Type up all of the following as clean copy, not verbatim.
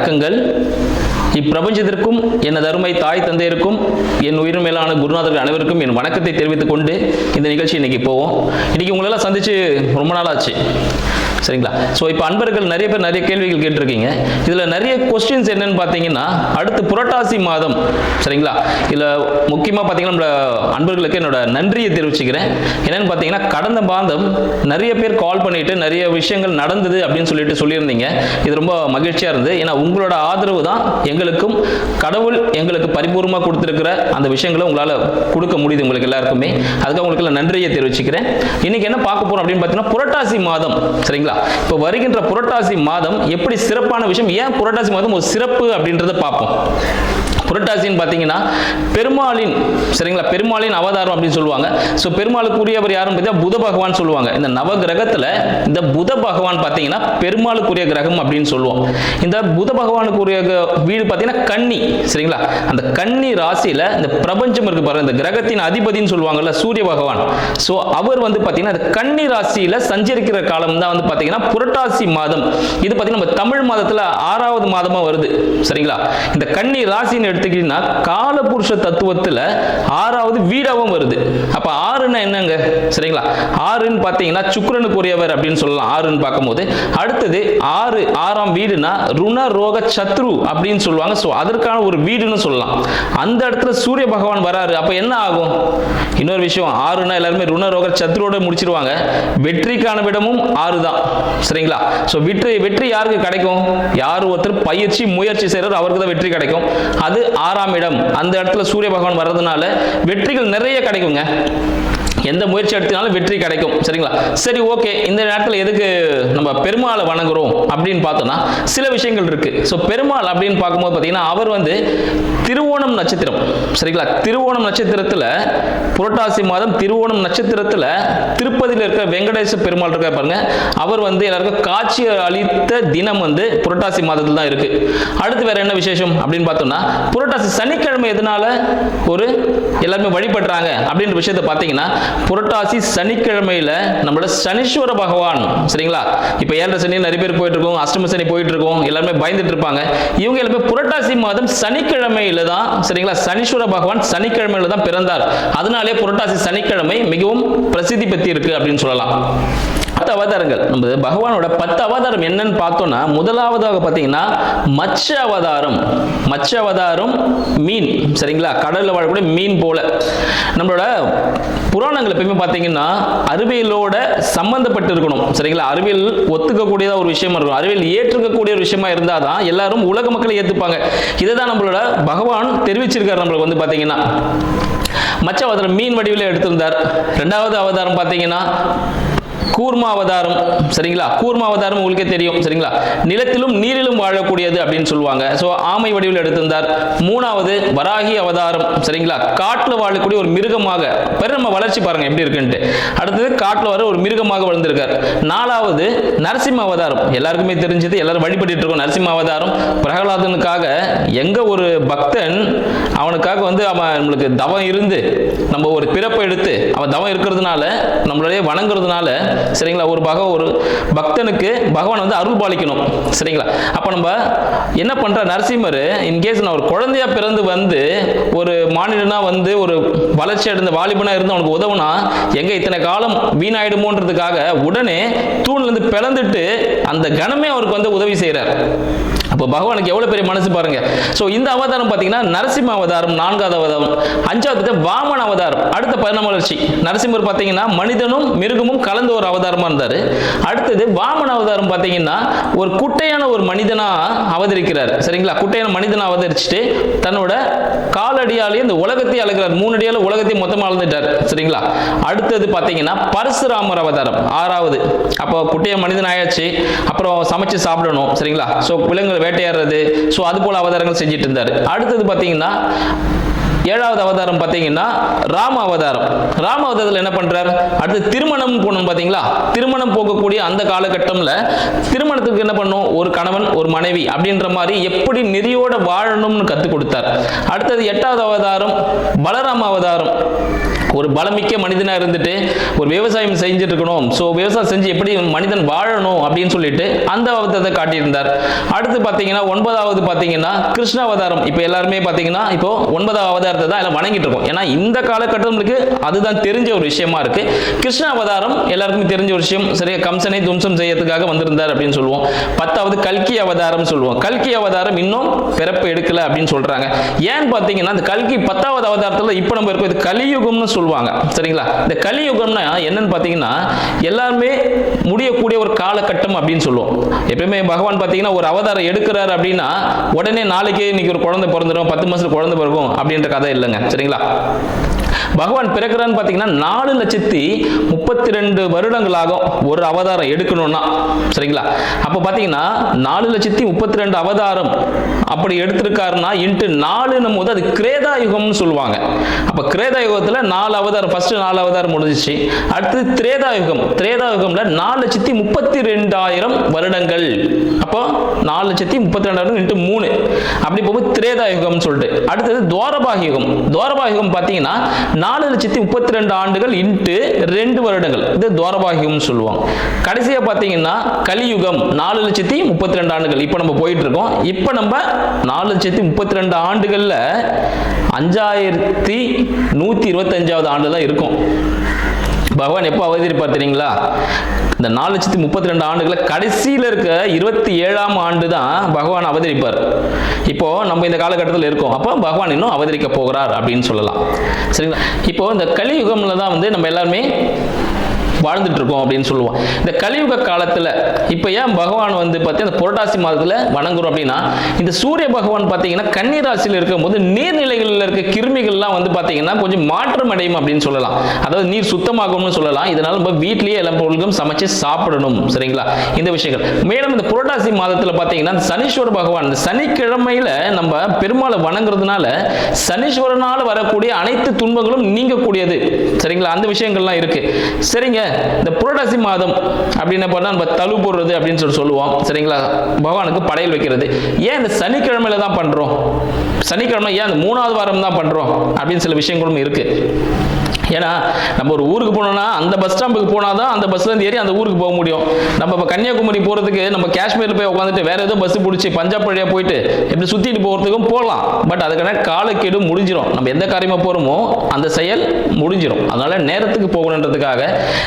வணக்கங்கள். இப்பிரபஞ்சத்திற்கும் எனது அருமை தாய் தந்தையருக்கும் என் உயிர் மேலான குருநாதர்கள் அனைவருக்கும் என் வணக்கத்தை தெரிவித்துக் கொண்டு இந்த நிகழ்ச்சி இன்னைக்கு போவோம். இன்னைக்கு உங்களெல்லாம் சந்திச்சு ரொம்ப நாள் ஆச்சு, சரிங்களா? ஸோ இப்போ அன்பர்கள் நிறைய பேர் நிறைய கேள்விகள் கேட்டிருக்கீங்க. இதில் நிறைய கொஸ்டின்ஸ் என்னன்னு பார்த்தீங்கன்னா, அடுத்து புரட்டாசி மாதம், சரிங்களா? இதில் முக்கியமாக பார்த்தீங்கன்னா நம்மளோட அன்பர்களுக்கு என்னோட நன்றியை தெரிவிச்சுக்கிறேன். என்னன்னு பார்த்தீங்கன்னா, கடந்த மாதம் நிறைய பேர் கால் பண்ணிட்டு நிறைய விஷயங்கள் நடந்தது அப்படின்னு சொல்லியிருந்தீங்க. இது ரொம்ப மகிழ்ச்சியாக இருந்தது. ஏன்னா உங்களோட ஆதரவு தான் எங்களுக்கும் கடவுள் எங்களுக்கு பரிபூர்ணமாக கொடுத்துருக்கிற அந்த விஷயங்களை உங்களால் கொடுக்க முடியுது உங்களுக்கு எல்லாருக்குமே. அதுக்காக உங்களுக்கு நன்றியை தெரிவிச்சுக்கிறேன். இன்னைக்கு என்ன பார்க்க போறோம் அப்படின்னு பார்த்தீங்கன்னா, புரட்டாசி மாதம், சரிங்களா? இப்போ வருகின்ற புரட்டாசி மாதம் எப்படி சிறப்பான விஷயம், ஏன் புரட்டாசி மாதம் ஒரு சிறப்பு அப்படின்றத பார்ப்போம். புரட்டாசின்னு பார்த்தீங்கன்னா பெருமாளின், சரிங்களா, பெருமாளின் அவதாரம் அப்படின்னு சொல்லுவாங்க. ஸோ பெருமாளுக்குரியவர் யாரும் பார்த்தீங்கன்னா புத பகவான் சொல்லுவாங்க. இந்த நவ கிரகத்தில் இந்த புத பகவான் பார்த்தீங்கன்னா பெருமாளுக்குரிய கிரகம் அப்படின்னு சொல்லுவோம். இந்த புத பகவானுக்குரிய வீடு பார்த்தீங்கன்னா கன்னி, சரிங்களா? அந்த கன்னி ராசியில் இந்த பிரபஞ்சம் இருக்கு பாருங்க, இந்த கிரகத்தின் அதிபதினு சொல்லுவாங்கல்ல சூரிய பகவான். ஸோ அவர் வந்து பார்த்தீங்கன்னா இந்த கன்னி ராசியில் சஞ்சரிக்கிற காலம் தான் வந்து பார்த்தீங்கன்னா புரட்டாசி மாதம். இது பார்த்தீங்கன்னா நம்ம தமிழ் மாதத்தில் 6வது மாதமாக வருது, சரிங்களா? இந்த கன்னி ராசின்னு எடுத்துக்கிட்டீங்கன்னா காலபுருஷ தத்துவத்தில் 6வது வீடாவும் வருது. அப்ப 6ன்னா என்னங்க, சரிங்களா? 6ன்னு பார்த்தீங்கன்னா சுக்கிரனுக்குரியவர் அப்படின்னு சொல்லலாம். 6ன்னு பார்க்கும்போது அடுத்தது 6ஆம் வீடுனா ருண ரோக சத்ரு அப்படின்னு சொல்லுவாங்க. ஸோ அதற்கான ஒரு வீடுன்னு சொல்லலாம். அந்த இடத்துல சூரிய பகவான் வராரு. அப்ப என்ன ஆகும்? இன்னொரு விஷயம், 6ன்னா எல்லாருமே ருண ரோக சத்ருவோட முடிச்சிருவாங்க. வெற்றிக்கான விடமும் 6 தான், சரிங்களா? ஸோ வெற்றி யாருக்கு கிடைக்கும்? யார் ஒருத்தர் பயிற்சி முயற்சி செய்யறாரு அவருக்கு தான் வெற்றி கிடைக்கும். அது 6ஆம் இடம். அந்த இடத்துல சூரிய பகவான் வர்றதுனால வெற்றிகள் நிறைய கிடைக்குங்க. எந்த முயற்சி எடுத்தினாலும் வெற்றி கிடைக்கும், சரிங்களா? சரி, ஓகே. இந்த நேரத்தில் எதுக்கு நம்ம பெருமாளை வணங்குறோம் அப்படின்னு பார்த்தோம்னா சில விஷயங்கள் இருக்கு. ஸோ பெருமாள் அப்படின்னு பார்க்கும்போது பார்த்தீங்கன்னா அவர் வந்து திருவோணம் நட்சத்திரம், சரிங்களா? திருவோணம் நட்சத்திரத்தில் புரட்டாசி மாதம் திருவோணம் நட்சத்திரத்தில் திருப்பதியில் இருக்கிற வெங்கடேச பெருமாள் இருக்க பாருங்க, அவர் வந்து எல்லாருக்கும் காட்சி அளித்த தினம் வந்து புரட்டாசி மாதத்தில் தான் இருக்கு. அடுத்து வேற என்ன விசேஷம் அப்படின்னு பார்த்தோம்னா, புரட்டாசி சனிக்கிழமை எதனால ஒரு எல்லாருமே வழிபடுறாங்க அப்படின்ற விஷயத்தை பார்த்தீங்கன்னா, புரட்டாசி சனிக்கிழமையில நம்மளோட சனீஸ்வர பகவான், சரிங்களா? இப்ப 7 சனி நிறைய பேர் போயிட்டு இருக்கோம், அஷ்டம சனி போயிட்டு இருக்கோம், எல்லாருமே பயந்துட்டு இருப்பாங்க. இவங்க எல்லாமே புரட்டாசி மாதம் சனிக்கிழமையில தான், சரிங்களா, சனீஸ்வர பகவான் சனிக்கிழமையில தான் பிறந்தார். அதனாலே புரட்டாசி சனிக்கிழமை மிகவும் பிரசித்தி பெற்று இருக்கு அப்படின்னு சொல்லலாம். 10 அவதாரங்கள், நம்ம பகவானோட 10 அவதாரம் என்னன்னு பார்த்தோம்னா, முதலாவதாக பார்த்தீங்கன்னா மச்ச அவதாரம். மச்ச அவதாரம் மீன், சரிங்களா? கடல்ல வாழக்கூடிய மீன் போல. நம்மளோட புராணங்கள் எப்பயுமே பார்த்தீங்கன்னா அறிவியலோட சம்பந்தப்பட்டு இருக்கணும், சரிங்களா? அறிவியல் ஒத்துக்கக்கூடியதா ஒரு விஷயமா இருக்கும், அறிவியல் ஏற்றுக்கக்கூடிய ஒரு விஷயமா இருந்தால் தான் எல்லாரும் உலக மக்களை ஏற்றுப்பாங்க. இதை தான் நம்மளோட பகவான் தெரிவிச்சிருக்காரு நம்மளுக்கு வந்து பார்த்தீங்கன்னா. மச்ச அவதாரம் மீன் வடிவில் எடுத்திருந்தார். 2வது அவதாரம் பார்த்தீங்கன்னா கூர்மா அவதாரம், சரிங்களா? கூர்மா அவதாரம் உங்களுக்கே தெரியும், சரிங்களா? நிலத்திலும் நீரிலும் வாழக்கூடியது அப்படின்னு சொல்லுவாங்க. ஸோ ஆமை வடிவில் எடுத்திருந்தார். 3வது வராகி அவதாரம், சரிங்களா? காட்டுல வாழக்கூடிய ஒரு மிருகமாக, நம்ம வளர்ச்சி பாருங்க எப்படி இருக்குன்ட்டு. அடுத்தது காட்டுல வர ஒரு மிருகமாக வளர்ந்திருக்கார். 4வது நரசிம்ம அவதாரம், எல்லாருக்குமே தெரிஞ்சது, எல்லாரும் வழிபட்டு இருக்கோம். நரசிம்ம அவதாரம் பிரகலாதனுக்காக எங்க ஒரு பக்தன் அவனுக்காக வந்து அவன் நம்மளுக்கு தவம் இருந்து நம்ம ஒரு பிறப்பை எடுத்து அவன் தவம் இருக்கிறதுனால நம்மளுடைய வணங்குறதுனால, சரிங்களா, ஒரு பக்தனுக்கு பகவான் வந்து அருள் பாலிக்கணும், சரிங்களா? அப்ப நம்ம என்ன பண்ற, நரசிம்மர் இன்கேஸ் நான் ஒரு குழந்தையா பிறந்து வந்து ஒரு மாநிலனா வந்து ஒரு வளர்ச்சி அடைந்த வாலிபனா இருந்து அவனுக்கு உதவுனா எங்க இத்தனை காலம் வீணாயிடுமோன்றதுக்காக உடனே தூண்ல இருந்து பிளந்துட்டு அந்த கணமே அவருக்கு வந்து உதவி செய்யறார். அப்போ பகவானுக்கு எவ்வளவு பெரிய மனசு பாருங்க. ஸோ இந்த அவதாரம் பார்த்தீங்கன்னா நரசிம்ம அவதாரம் 4வது அவதாரம். 5வது வாமன அவதாரம், அடுத்த பரிணாம வளர்ச்சி. நரசிம்மர் பார்த்தீங்கன்னா மனிதனும் மிருகமும் கலந்த ஒரு அவதாரமா இருந்தார். அடுத்தது வாமன அவதாரம் பார்த்தீங்கன்னா ஒரு குட்டையான ஒரு மனிதனா அவதரிக்கிறார், சரிங்களா? குட்டையான மனிதனா அவதரிச்சுட்டு தன்னோட காலடியாலே இந்த உலகத்தை அழகிறார். 3 அடியால உலகத்தை மொத்தமாக அளந்துட்டார், சரிங்களா? அடுத்தது பார்த்தீங்கன்னா பரசுராமர் அவதாரம் 6வது. அப்போ குட்டையான மனிதன் ஆயாச்சு, அப்புறம் சமைச்சு சாப்பிடணும், சரிங்களா? ஸோ விலங்குகள் வேட்டையாடுறது, ஸோ அது போல அவதாரங்கள் செஞ்சுட்டு இருந்தார். அடுத்தது பார்த்தீங்கன்னா 7வது அவதாரம் பார்த்தீங்கன்னா ராம அவதாரம். ராம அவதாரத்தில் என்ன பண்றார்? அடுத்து திருமணம் போகணும் பார்த்தீங்களா? திருமணம் போகக்கூடிய அந்த காலகட்டம்ல திருமணத்துக்கு என்ன பண்ணும், ஒரு கணவன் ஒரு மனைவி அப்படின்ற மாதிரி எப்படி நெறியோட வாழணும்னு கற்றுக் கொடுத்தார். அடுத்தது 8வது அவதாரம் பலராம அவதாரம். ஒரு பலமிக்க மனிதனா இருந்துட்டு ஒரு விவசாயம் செஞ்சுட்டு இருக்கணும், ஸோ விவசாயம் செஞ்சு எப்படி மனிதன் வாழணும் அப்படின்னு சொல்லிட்டு அந்த அவதாரத்தை காட்டியிருந்தார். அடுத்து பார்த்தீங்கன்னா 9வது பார்த்தீங்கன்னா கிருஷ்ண அவதாரம். இப்போ எல்லாருமே பார்த்தீங்கன்னா இப்போ 9வது அவதாரத்தை தான் எல்லாம் வணங்கிட்டு இருக்கோம். ஏன்னா இந்த காலகட்டத்துக்கு அதுதான் தெரிஞ்ச ஒரு விஷயமா இருக்கு. கிருஷ்ண அவதாரம் எல்லாருக்குமே தெரிஞ்ச ஒரு விஷயம். சரியா, கம்சனை தும்சம் செய்யறதுக்காக வந்திருந்தார் அப்படின்னு சொல்லுவோம். 10வது கல்கி அவதாரம் சொல்லுவோம். கல்கி அவதாரம் இன்னும் பிறப்பு எடுக்கல அப்படின்னு சொல்றாங்க. ஏன்னு பார்த்தீங்கன்னா இந்த கல்கி 10வது அவதாரத்தில் இப்போ நம்ம இருக்கோம், இது கலியுகம்னு சொல்லுவாங்க. சரிங்களா, இந்த கலியுகம்னா என்னன்னு பார்த்தீங்கன்னா எல்லாருமே முடியக்கூடிய ஒரு காலகட்டம் அப்படின்னு சொல்லுவோம். எப்பயுமே பகவான் பார்த்தீங்கன்னா ஒரு அவதாரம் எடுக்கிறார் அப்படின்னா உடனே நாளைக்கு இன்னைக்கு ஒரு குழந்தை பிறந்துடும், 10 மாசத்துல குழந்தை பிறக்கும் அப்படின்ற கதை இல்லைங்க. சரிங்களா, பகவான் பிறக்கிறான்னு பார்த்தீங்கன்னா 4,32 வருடங்களாகும் ஒரு அவதாரம் எடுக்கணும்னா. சரிங்களா, அப்போ பார்த்தீங்கன்னா 4,32 அவதாரம் அப்படி எடுத்திருக்காருன்னா இன்ட்டு 4னும் போது அது கிரேதா யுகம்னு சொல்லுவாங்க. அப்போ கிரேதா யுகத்தில் 4 அவதாரம், ஃபர்ஸ்ட் 4 அவதாரம் முடிஞ்சிச்சு. அடுத்து திரேதா யுகம். திரேதா யுகம்ல 4,32,000 வருடங்கள். அப்போ 4,32,000 இன்ட்டு 3 அப்படி போகும்போது திரேதா யுகம்னு சொல்லிட்டு. அடுத்தது துவாரபாக யுகம். துவாரபாக யுகம் பார்த்தீங்கன்னா 4,32 ஆண்டுகள் இன்ட்டு 2 வருடங்கள், இது துவாரபாகியம் சொல்லுவாங்க. கடைசியா பார்த்தீங்கன்னா கலியுகம் 4,32 ஆண்டுகள். இப்போ நம்ம போயிட்டு இருக்கோம். இப்போ நம்ம 4,32 ஆண்டுகள்ல 5,125வது ஆண்டு தான் இருக்கும். பகவான் எப்போ அவதரிப்பார் தெரியுங்களா? இந்த 4,32 ஆண்டுகளை கடைசியில் இருக்க 27ஆம் ஆண்டு தான் பகவான் அவதரிப்பார். இப்போ நம்ம இந்த காலகட்டத்தில் இருக்கோம், அப்போ பகவான் இன்னும் அவதரிக்க போகிறார் அப்படின்னு சொல்லலாம். சரிங்களா, இப்போ இந்த கலியுகம்ல தான் நம்ம எல்லாருமே வாழ்ந்துட்டு இருக்கோம் அப்படின்னு சொல்லுவோம். இந்த கலியுக காலத்துல இப்ப ஏன் பகவான் பார்த்தீங்கன்னா புரட்டாசி மாதத்துல வணங்குறோம் அப்படின்னா, இந்த சூரிய பகவான் பார்த்தீங்கன்னா கன்னி ராசியில் இருக்கும் போது நீர்நிலைகளில் இருக்க கிருமிகள்லாம் பார்த்தீங்கன்னா கொஞ்சம் மாற்றம் அடையும் அப்படின்னு சொல்லலாம். அதாவது நீர் சுத்தமாகும்னு சொல்லலாம். இதனால நம்ம வீட்லயே எல்லா பொருட்களும் சமைச்சு சாப்பிடணும். சரிங்களா, இந்த விஷயங்கள். மேலும் இந்த புரட்டாசி மாதத்துல பார்த்தீங்கன்னா சனீஸ்வர பகவான் இந்த சனிக்கிழமையில நம்ம பெருமாளை வணங்குறதுனால சனீஸ்வரனால வரக்கூடிய அனைத்து துன்பங்களும் நீங்கக்கூடியது. சரிங்களா, அந்த விஷயங்கள்லாம் இருக்கு. சரிங்க, இந்த புரட்டாசி மாதம் அப்படின்னு பார்த்தா நம்ம தழு போடுறது அப்படின்னு சொல்லுவோம். சரிங்களா, பகவானுக்கு படையல் வைக்கிறது. ஏன் இந்த சனிக்கிழமையில தான் பண்றோம்? சனிக்கிழமை ஏன் அந்த 3வது வாரம் தான் பண்றோம் அப்படின்னு சில விஷயங்களும் இருக்கு. ஏன்னா நம்ம ஒரு ஊருக்கு போனோம்னா அந்த பஸ் ஸ்டாம்புக்கு போனாதான் அந்த பஸ்ல இருந்து ஏறி அந்த ஊருக்கு போக முடியும். நம்ம இப்போ கன்னியாகுமரி போறதுக்கு நம்ம காஷ்மீர்ல போய் உட்காந்துட்டு வேற ஏதோ பஸ் பிடிச்சி பஞ்சாப் வழியா போயிட்டு எப்படி சுத்திட்டு போறதுக்கும் போகலாம். பட் அதுக்கான காலக்கெடு முடிஞ்சிடும். நம்ம எந்த காரியமா போறோமோ அந்த செயல் முடிஞ்சிடும். அதனால நேரத்துக்கு போகணுன்றதுக்காக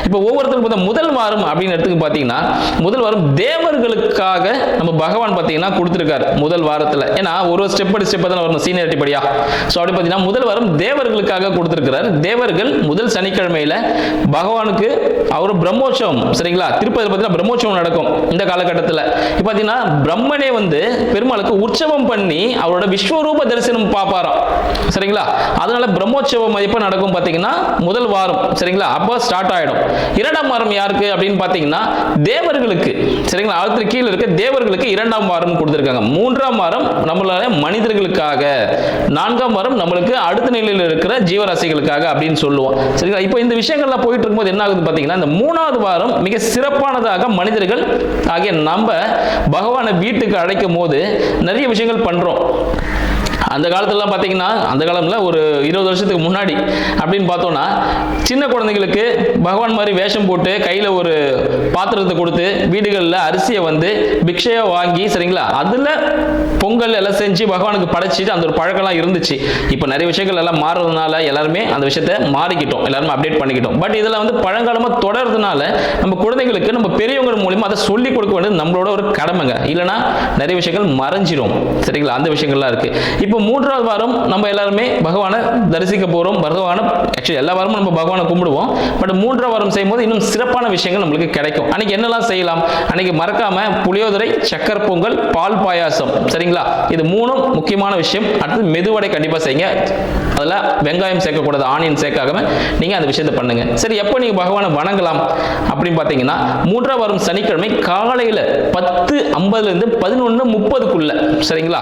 இப்போ ஒவ்வொருத்தருக்கும் முதல் வாரம் அப்படின்னு எடுத்துக்கு பார்த்தீங்கன்னா முதல் வாரம் தேவர்களுக்காக நம்ம பகவான் பார்த்தீங்கன்னா கொடுத்துருக்காரு முதல் வாரத்தில். ஏன்னா ஒரு ஸ்டெப் படி ஸ்டெப் தான் வரணும் சீனியாரிட்டி படியா. ஸோ அப்படி பார்த்தீங்கன்னா முதல் வாரம் தேவர்களுக்காக கொடுத்துருக்கிறார். தேவர்கள் முதல் சனிக்கிழமையில பகவானுக்கு அவர் பிரம்மோற்சவம். சரிங்களா, திருப்பதி பார்த்தீங்கன்னா பிரம்மோற்சவம் நடக்கும் இந்த காலகட்டத்தில். இப்போ பார்த்தீங்கன்னா பிரம்மனே பெருமாளுக்கு உற்சவம் பண்ணி அவரோட விஸ்வரூப தரிசனம் பார்ப்பாராம். சரிங்களா, அதனால பிரம்மோற்சவம் எப்போ நடக்கும் பார்த்தீங்கன்னா முதல் வாரம். சரிங்களா, அப்போ ஸ்டார்ட் ஆயிடும். 2ஆம் வாரம் யாருக்கு அப்படின்னு பார்த்தீங்கன்னா தேவர்களுக்கு. சரிங்களா, அடுத்து கீழே இருக்க தேவர்களுக்கு 2ஆம் வாரம் கொடுத்துருக்காங்க. 3ஆம் வாரம் நம்மளால மனிதர்களுக்காக, 4ஆம் வாரம் நம்மளுக்கு அடுத்த நிலையில் இருக்கிற ஜீவராசிகளுக்காக அப்படின்னு சொல்லுவோம். சரிங்களா, இப்போ இந்த விஷயங்கள்லாம் போயிட்டு இருக்கும்போது என்ன ஆகுது பார்த்தீங்கன்னா இந்த 3வது வாரம் மிக சிறப்பானதாக மனிதர்கள் ஆகிய நம்ம பகவானை வீட்டுக்கு அழைக்கும் போது நிறைய விஷயங்கள் பண்றோம். அந்த காலத்துலலாம் பார்த்தீங்கன்னா அந்த காலம்ல ஒரு 20 வருஷத்துக்கு முன்னாடி அப்படின்னு பார்த்தோம்னா சின்ன குழந்தைகளுக்கு பகவான் மாதிரி வேஷம் போட்டு கையில் ஒரு பாத்திரத்தை கொடுத்து வீடுகளில் அரிசியை பிக்ஷையாக வாங்கி, சரிங்களா, அதில் பொங்கல் எல்லாம் செஞ்சு பகவானுக்கு படைச்சிட்டு அந்த ஒரு பழக்கம்லாம் இருந்துச்சு. இப்போ நிறைய விஷயங்கள் எல்லாம் மாறுறதுனால எல்லாருமே அந்த விஷயத்தை மாறிக்கிட்டோம், எல்லாருமே அப்டேட் பண்ணிக்கிட்டோம். பட் இதெல்லாம் பழங்காலமாக தொடர்றதுனால நம்ம குழந்தைகளுக்கு நம்ம பெரியவங்க மூலியமா அதை சொல்லிக் கொடுக்க வேண்டியது நம்மளோட ஒரு கடமைங்க. இல்லைன்னா நிறைய விஷயங்கள் மறைஞ்சிரும். சரிங்களா, அந்த விஷயங்கள்லாம் இருக்கு. இப்போ 3வது வாரம் நம்ம எல்லாருமே பகவானை தரிசிக்க போறோம். பகவானை ஆக்சுவலி எல்லா வாரமும் நம்ம பகவானை கும்பிடுவோம். பட் 3ஆம் வாரம் செய்யும்போது இன்னும் சிறப்பான விஷயங்கள் நம்மளுக்கு கிடைக்கும். அன்னைக்கு என்னெல்லாம் செய்யலாம்? அன்னைக்கு மறக்காம புளியோதரை, சக்கரை பொங்கல், பால் பாயாசம். சரிங்களா, இது 3ம் முக்கியமான விஷயம். அடுத்து மெதுவடை கண்டிப்பா செய்யுங்க. அதில் வெங்காயம் சேர்க்கக்கூடாது, ஆனியன் சேர்க்காம நீங்க அந்த விஷயத்தை பண்ணுங்க. சரி, எப்போ நீங்க பகவானை வணங்கலாம் அப்படின்னு பார்த்தீங்கன்னா 3ஆம் வாரம் சனிக்கிழமை காலையில 10:50 11:30. சரிங்களா,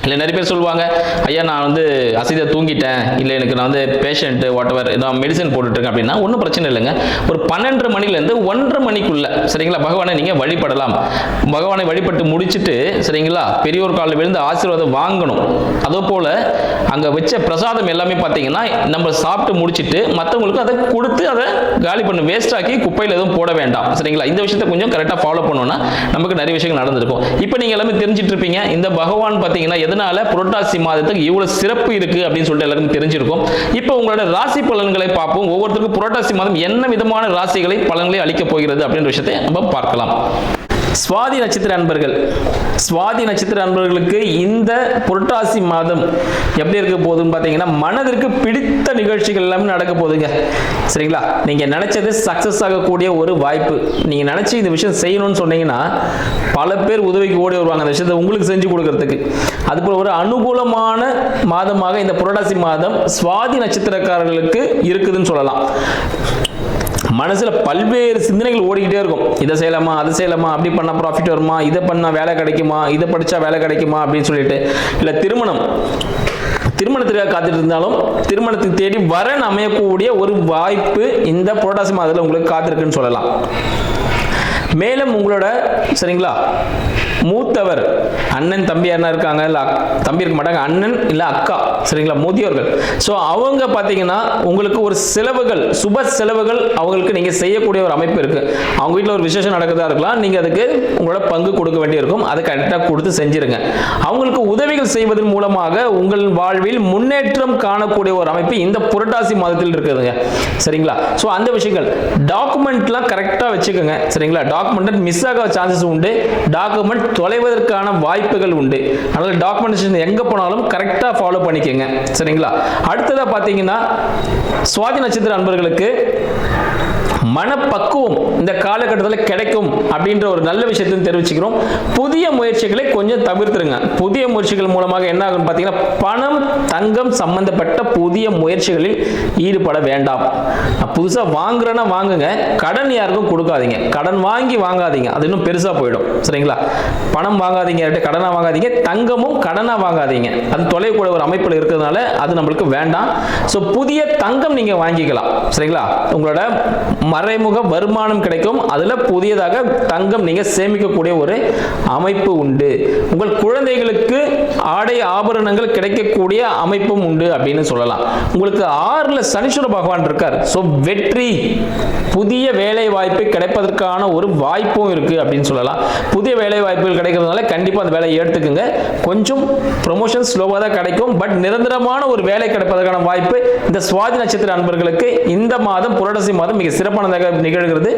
இல்லை நிறைய பேர் சொல்லுவாங்க, ஐயா நான் வந்து அசதியாக தூங்கிட்டேன், இல்லை எனக்கு நான் வந்து பேஷண்ட் வாட்டவர் நான் மெடிசன் போட்டுட்ருக்கேன் அப்படின்னா ஒன்றும் பிரச்சனை இல்லைங்க. ஒரு 12:30 மணிலேருந்து 1:30 மணிக்குள்ள சரிங்களா பகவானை நீங்கள் வழிபடலாம். பகவானை வழிபட்டு முடிச்சுட்டு சரிங்களா பெரியோர் காலில் விழுந்து ஆசீர்வாதம் வாங்கணும். அதே போல் அங்கே வச்ச பிரசாதம் எல்லாமே பார்த்தீங்கன்னா நம்ம சாப்பிட்டு முடிச்சுட்டு மற்றவங்களுக்கு அதை கொடுத்து அதை காலி பண்ணு, வேஸ்ட் ஆக்கி குப்பையில் எதுவும் போட வேண்டாம் சரிங்களா. இந்த விஷயத்தை கொஞ்சம் கரெக்டாக ஃபாலோ பண்ணோம்னா நமக்கு நிறைய விஷயங்கள் நடந்திருக்கும். இப்போ நீங்கள் எல்லாமே தெரிஞ்சிட்டு இருப்பீங்க இந்த பகவான் பார்த்தீங்கன்னா எதனால புரட்டாசி மாதத்துக்கு இவ்வளவு சிறப்பு இருக்கு அப்படின்னு சொல்லிட்டு எல்லாருக்கும் தெரிஞ்சிருக்கும். இப்போ உங்களோட ராசி பலன்களை பார்ப்போம். ஒவ்வொருத்தருக்கும் புரட்டாசி மாதம் என்ன விதமான ராசிகளை பலன்களை அளிக்க போகிறது அப்படின்ற விஷயத்தை நம்ம பார்க்கலாம். சுவாதி நட்சத்திர அன்பர்கள், சுவாதி நட்சத்திர அன்பர்களுக்கு இந்த புரட்டாசி மாதம் எப்படி இருக்க போகுதுன்னு பார்த்தீங்கன்னா மனதிற்கு பிடித்த நிகழ்ச்சிகள் எல்லாமே நடக்க போகுதுங்க சரிங்களா. நீங்கள் நினைச்சது சக்சஸ் ஆகக்கூடிய ஒரு வாய்ப்பு. நீங்கள் நினைச்சு இந்த விஷயம் செய்யணும்னு சொன்னீங்கன்னா பல பேர் உதவிக்கு ஓடி வருவாங்க அந்த விஷயத்தை உங்களுக்கு செஞ்சு கொடுக்கறதுக்கு. அதுபோல் ஒரு அனுகூலமான மாதமாக இந்த புரட்டாசி மாதம் சுவாதி நட்சத்திரக்காரர்களுக்கு இருக்குதுன்னு சொல்லலாம். மனசுல பல்வேறு சிந்தனைகள் ஓடிக்கிட்டே இருக்கும். இதை செய்யலாமா, அதை செய்யலாமா, அப்படி பண்ணா ப்ராஃபிட் வருமா, இதை பண்ணா வேலை கிடைக்குமா, இதை படிச்சா வேலை கிடைக்குமா அப்படின்னு சொல்லிட்டு, இல்லை திருமணத்திற்காக காத்துட்டு இருந்தாலும் திருமணத்துக்கு தேடி வரன் அமையக்கூடிய ஒரு வாய்ப்பு இந்த புரட்டாசி மாதத்தில் உங்களுக்கு காத்திருக்குன்னு சொல்லலாம். மேலும் உங்களோட சரிங்களா மூத்தவர் அண்ணன் தம்பி யாரா இருக்காங்க, இல்லை தம்பி இருக்க மாட்டாங்க, அண்ணன் இல்லை அக்கா சரிங்களா முதியோர்கள். ஸோ அவங்க பார்த்தீங்கன்னா உங்களுக்கு ஒரு செலவுகள், சுப செலவுகள் அவங்களுக்கு நீங்கள் செய்யக்கூடிய ஒரு அமைப்பு இருக்கு. அவங்க வீட்டில் ஒரு விசேஷம் நடக்கிறதா இருக்கலாம், நீங்கள் அதுக்கு உங்களோட பங்கு கொடுக்க வேண்டியிருக்கும். அதை கரெக்டாக கொடுத்து செஞ்சிருங்க. அவங்களுக்கு உதவிகள் செய்வதன் மூலமாக உங்கள் வாழ்வில் முன்னேற்றம் காணக்கூடிய ஒரு அமைப்பு இந்த புரட்டாசி மாதத்தில் இருக்குதுங்க சரிங்களா. ஸோ அந்த விஷயங்கள் டாக்குமெண்ட்லாம் கரெக்டாக வச்சுக்கோங்க சரிங்களா. டாக்குமெண்ட் மிஸ் ஆக சான்சஸ் உண்டு, டாக்குமெண்ட் தொலைவதற்கான வாய்ப்புகள் உண்டு. அதனால டாக்குமெண்டேஷன் எங்க போனாலும் கரெக்டா ஃபாலோ பண்ணிக்கங்க சரிங்களா. அடுத்ததா பாத்தீங்கன்னா சுவாதி நட்சத்திர அன்பர்களுக்கு மனப்பக்குவம் இந்த காலகட்டத்தில் கிடைக்கும் அப்படின்ற ஒரு நல்ல விஷயத்தை தெரிவிச்சுக்கிறோம். புதிய முயற்சிகளை கொஞ்சம் தவிர்த்துருங்க. புதிய முயற்சிகள் மூலமாக என்ன ஆகும் பார்த்தீங்கன்னா பணம் தங்கம் சம்பந்தப்பட்ட புதிய முயற்சிகளில் ஈடுபட வேண்டாம். புதுசாக வாங்குறேன்னா வாங்குங்க, கடன் யாருக்கும் கொடுக்காதீங்க. கடன் வாங்காதீங்க, அது இன்னும் பெருசாக போயிடும் சரிங்களா. பணம் வாங்காதீங்க, கடனா வாங்காதீங்க, தங்கமும் கடனா வாங்காதீங்க. அது தொலைக்கூடிய ஒரு அமைப்பில் இருக்கிறதுனால அது நம்மளுக்கு வேண்டாம். ஸோ புதிய தங்கம் நீங்க வாங்கிக்கலாம் சரிங்களா. உங்களோட மறைமுக வருமானம் கிடைக்கும். அதுல புதியதாக தங்கம் நீங்க சேமிக்கக்கூடிய ஒரு அமைப்பு உண்டு. உங்கள் குழந்தைகளுக்கு ஆடை ஆபரணங்கள் கிடைக்கக்கூடிய அமைப்பும் உண்டு அப்படின்னு சொல்லலாம். உங்களுக்கு 6ல சனீஸ்வர பகவான் இருக்கார். சோ வெற்றி, புதிய வேலை வாய்ப்பு கிடைப்பதற்கான ஒரு வாய்ப்பும் இருக்கு அப்படின்னு சொல்லலாம். புதிய வேலை வாய்ப்புகள் கிடைக்கிறதுனால கண்டிப்பா அந்த வேலையை எடுத்துக்கங்க. கொஞ்சம் ப்ரமோஷன் ஸ்லோவா தான் கிடைக்கும், பட் நிரந்தரமான ஒரு வேலை கிடைப்பதற்கான வாய்ப்பு இந்த சுவாதி நட்சத்திர அன்பர்களுக்கு இந்த மாதம் புரட்டாசி மாதம் மிக சிறப்பானதாக நிகழ்கிறது.